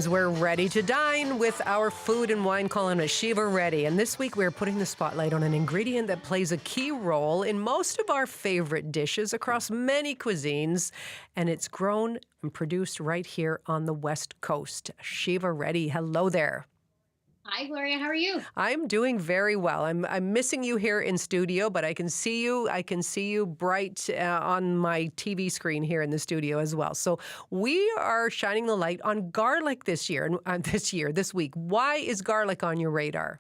We're ready to dine with our food and wine columnist, Shiva Reddy. And this week we're putting the spotlight on an ingredient that plays a key role in most of our favorite dishes across many cuisines. And it's grown and produced right here on the West Coast. Shiva Reddy, hello there. Hi, Gloria. How are you? I'm doing very well. I'm missing you here in studio, but I can see you. I can see you bright on my TV screen here in the studio as well. So we are shining the light on garlic this year and this week. Why is garlic on your radar?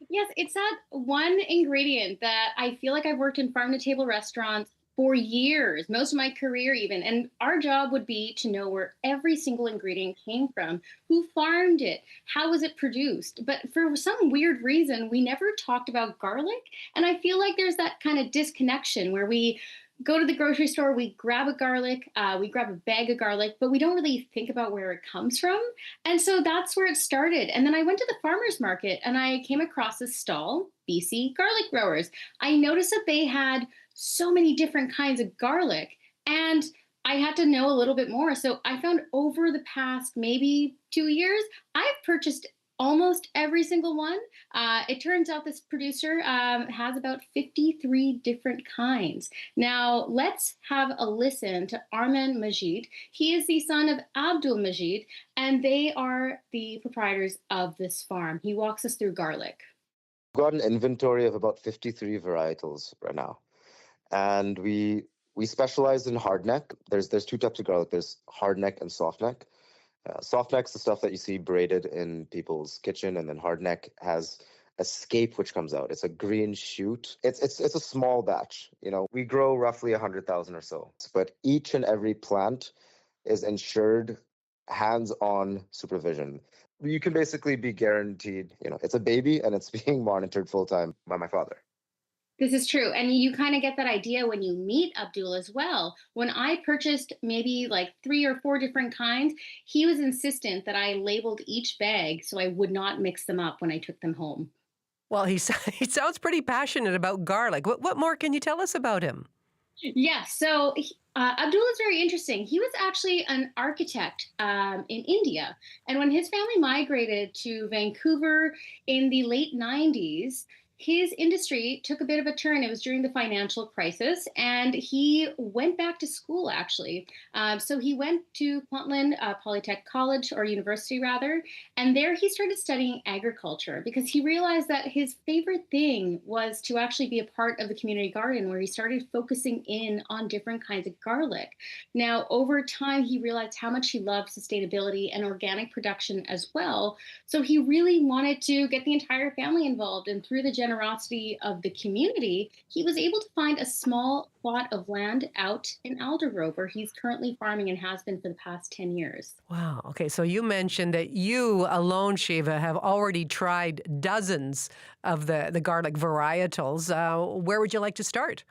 Yes, it's that one ingredient that I feel like I've worked in farm to table restaurants for years, most of my career even. And our job would be to know where every single ingredient came from, who farmed it, how was it produced. But for some weird reason, we never talked about garlic. And I feel like there's that kind of disconnection where we go to the grocery store, we grab a garlic, we grab a bag of garlic, but we don't really think about where it comes from. And so that's where it started. And then I went to the farmer's market and I came across this stall, BC Garlic Growers. I noticed that they had so many different kinds of garlic, and I had to know a little bit more. So I found over the past maybe 2 years, I've purchased almost every single one. It turns out this producer has about 53 different kinds. Now, let's have a listen to Arman Majid. He is the son of Abdul Majid, and they are the proprietors of this farm. He walks us through garlic. We've got an inventory of about 53 varietals right now. And we specialize in hardneck. There's two types of garlic. There's hardneck and softneck. Softneck's the stuff that you see braided in people's kitchen, and then hardneck has a scape which comes out. It's a green shoot. It's a small batch. You know, we grow roughly 100,000 or so, but each and every plant is ensured hands-on supervision. You can basically be guaranteed, it's a baby and it's being monitored full-time by my father. This is true. And you kind of get that idea when you meet Abdul as well. When I purchased maybe like 3 or 4 different kinds, he was insistent that I labeled each bag so I would not mix them up when I took them home. Well, he sounds pretty passionate about garlic. What more can you tell us about him? Yeah, so Abdul is very interesting. He was actually an architect in India. And when his family migrated to Vancouver in the late 90s, his industry took a bit of a turn. It was during the financial crisis, and he went back to school, actually. So he went to Kwantlen Polytech College, or university rather, and there he started studying agriculture because he realized that his favorite thing was to actually be a part of the community garden, where he started focusing in on different kinds of garlic. Now, over time, he realized how much he loved sustainability and organic production as well. So he really wanted to get the entire family involved, and through the generosity of the community, he was able to find a small plot of land out in Aldergrove where he's currently farming and has been for the past 10 years. Wow. Okay, so you mentioned that you alone, Shiva, have already tried dozens of the garlic varietals. Where would you like to start?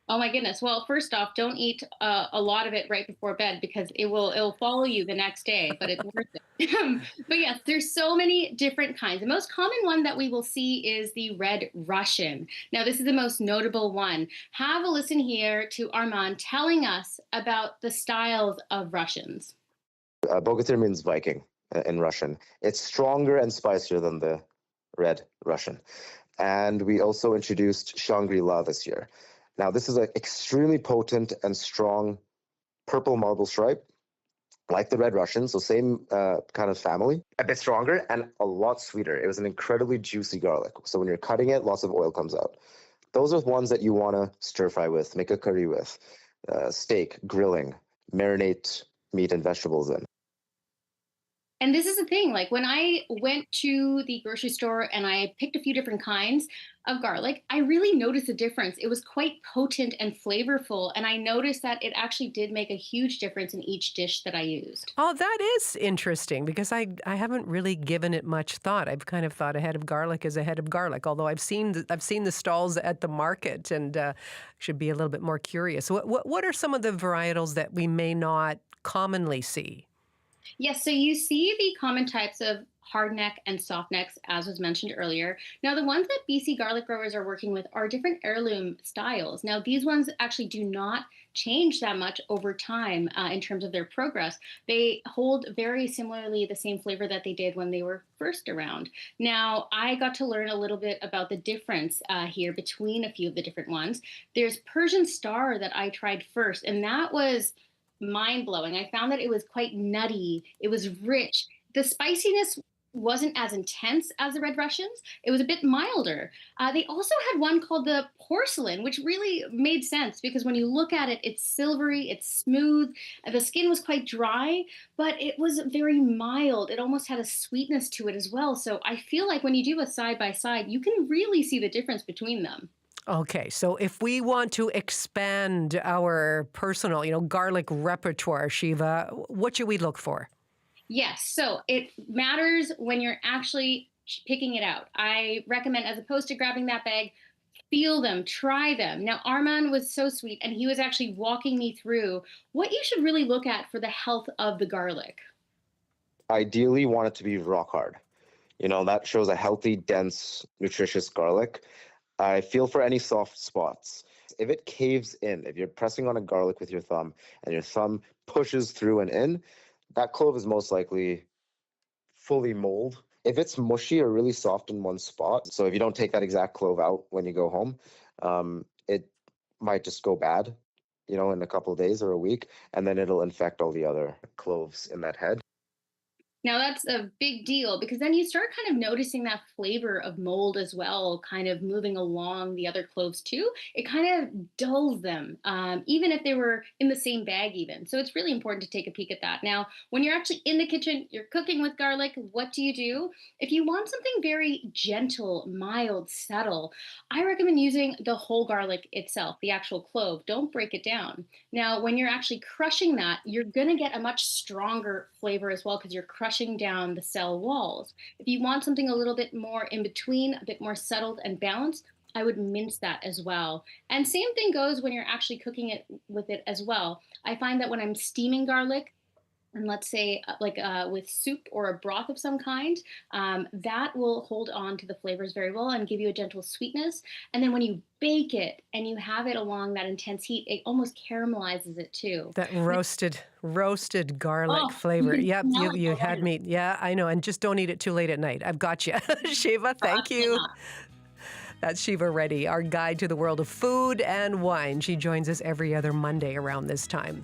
Oh my goodness. Well, first off, don't eat a lot of it right before bed because it'll follow you the next day, but it's worth it. But yes, there's so many different kinds. The most common one that we will see is the red Russian. Now, this is the most notable one. Have a listen here to Armand telling us about the styles of Russians. Bogatyr means Viking in Russian. It's stronger and spicier than the red Russian. And we also introduced Shangri-La this year. Now, this is an extremely potent and strong purple marble stripe, like the Red Russian, so same kind of family, a bit stronger and a lot sweeter. It was an incredibly juicy garlic. So when you're cutting it, lots of oil comes out. Those are the ones that you want to stir fry with, make a curry with, steak, grilling, marinate meat and vegetables in. And this is the thing, like when I went to the grocery store and I picked a few different kinds of garlic, I really noticed a difference. It was quite potent and flavorful. And I noticed that it actually did make a huge difference in each dish that I used. Oh, that is interesting because I haven't really given it much thought. I've kind of thought a head of garlic is a head of garlic, although I've seen the stalls at the market and should be a little bit more curious. What are some of the varietals that we may not commonly see? Yes, so you see the common types of hardneck and softnecks, as was mentioned earlier. Now, the ones that BC garlic growers are working with are different heirloom styles. Now, these ones actually do not change that much over time in terms of their progress. They hold very similarly the same flavor that they did when they were first around. Now, I got to learn a little bit about the difference here between a few of the different ones. There's Persian Star that I tried first, and that was mind blowing. I found that it was quite nutty. It was rich. The spiciness wasn't as intense as the Red Russians. It was a bit milder. They also had one called the Porcelain, which really made sense because when you look at it, it's silvery, it's smooth. The skin was quite dry, but it was very mild. It almost had a sweetness to it as well. So I feel like when you do a side by side, you can really see the difference between them. Okay, so if we want to expand our personal, garlic repertoire, Shiva, what should we look for? Yes. So it matters when you're actually picking it out. I recommend, as opposed to grabbing that bag, feel them, try them. Now, Armand was so sweet, and he was actually walking me through what you should really look at for the health of the garlic. Ideally, want it to be rock hard. That shows a healthy, dense, nutritious garlic. I feel for any soft spots. If it caves in, if you're pressing on a garlic with your thumb and your thumb pushes through and in, that clove is most likely fully mold. If it's mushy or really soft in one spot, so if you don't take that exact clove out when you go home, it might just go bad, in a couple of days or a week, and then it'll infect all the other cloves in that head. Now that's a big deal because then you start kind of noticing that flavor of mold as well, kind of moving along the other cloves too. It kind of dulls them, even if they were in the same bag, even. So it's really important to take a peek at that. Now, when you're actually in the kitchen, you're cooking with garlic, what do you do? If you want something very gentle, mild, subtle, I recommend using the whole garlic itself, the actual clove. Don't break it down. Now, when you're actually crushing that, you're going to get a much stronger flavor as well because you're crushing down the cell walls. If you want something a little bit more in between, a bit more settled and balanced, I would mince that as well. And same thing goes when you're actually cooking it with it as well. I find that when I'm steaming garlic, and let's say with soup or a broth of some kind, that will hold on to the flavors very well and give you a gentle sweetness. And then when you bake it and you have it along that intense heat, it almost caramelizes it too. That roasted garlic Oh, flavor. you can Yep, smell you it had already. me. Yeah, I know. And just don't eat it too late at night. I've got you. Shiva, thank you. That's Shiva Reddy, our guide to the world of food and wine. She joins us every other Monday around this time.